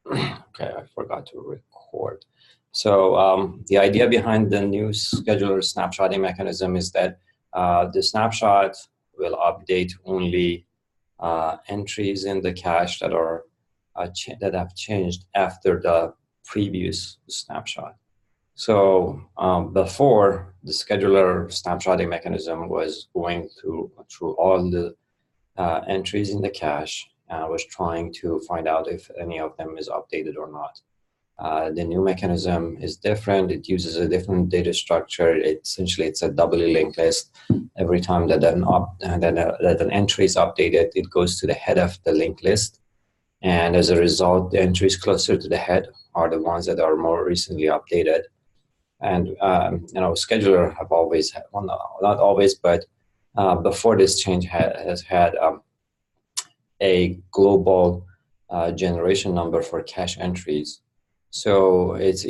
Okay, I forgot to record. So the idea behind the new scheduler snapshotting mechanism is that the snapshot will update only entries in the cache that are that have changed after the previous snapshot. So before, the scheduler snapshotting mechanism was going through all the entries in the cache. Was trying to find out if any of them is updated or not. The new mechanism is different. It uses a different data structure. Essentially, it's a doubly linked list. Every time that an entry is updated, it goes to the head of the linked list. And as a result, the entries closer to the head are the ones that are more recently updated. And scheduler have always had, well, not always, but before this change has had a global generation number for cache entries. So it's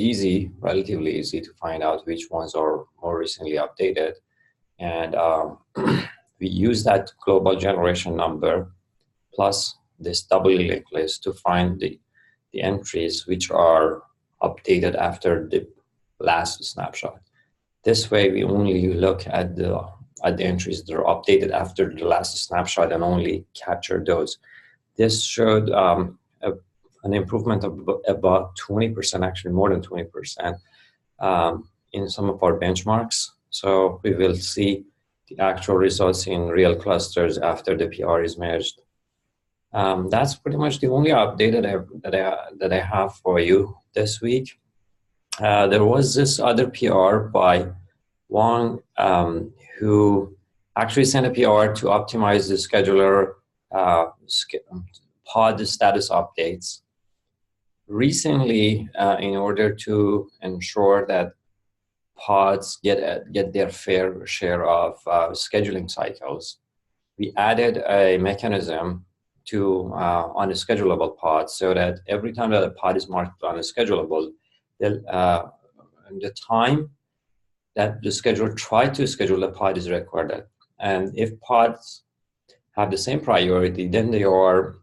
relatively easy to find out which ones are more recently updated. And we use that global generation number plus this doubly linked list to find the entries which are updated after the last snapshot. This way, we only look at the entries that are updated after the last snapshot and only capture those. This showed an improvement of about 20%, actually more than 20%, in some of our benchmarks. So we will see the actual results in real clusters after the PR is merged. That's pretty much the only update that I have for you this week. There was this other PR by Wang who actually sent a PR to optimize the scheduler pod status updates. Recently, in order to ensure that pods get their fair share of scheduling cycles, we added a mechanism to on a schedulable pod, so that every time that a pod is marked on a schedulable, the time that the scheduler tried to schedule a pod is recorded. And if pods have the same priority, then they are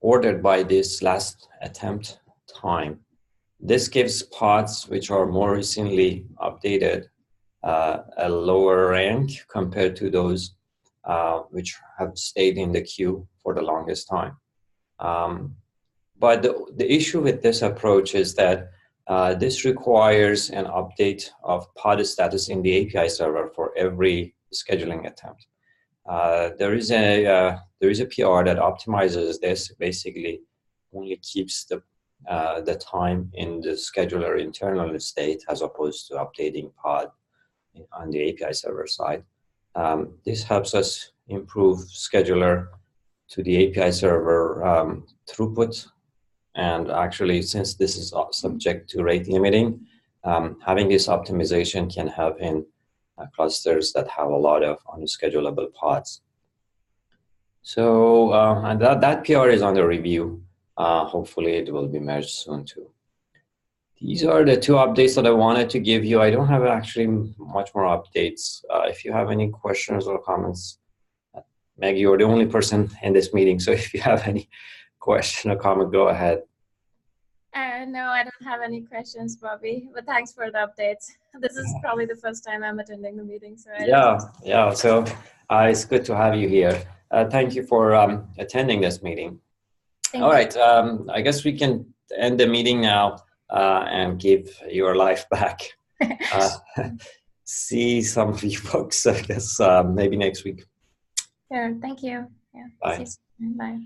ordered by this last attempt time. This gives pods which are more recently updated a lower rank compared to those which have stayed in the queue for the longest time. But the issue with this approach is that this requires an update of pod status in the API server for every scheduling attempt. There is a PR that optimizes this. Basically, only keeps the time in the scheduler internal state as opposed to updating pod on the API server side. This helps us improve scheduler to the API server throughput. And actually, since this is subject to rate limiting, having this optimization can help in clusters that have a lot of unschedulable pods. So and that PR is under review. Hopefully it will be merged soon too. These are the two updates that I wanted to give you. I don't have actually much more updates. If you have any questions or comments, Meg, you're the only person in this meeting. So if you have any question or comment, go ahead. No, I don't have any questions, Bobby, but thanks for the updates. This is probably the first time I'm attending the meeting. So yeah. So it's good to have you here. Thank you for attending this meeting. All right, I guess we can end the meeting now and give your life back. See some of you folks, I guess, maybe next week. Sure, thank you. Yeah. Bye. Bye.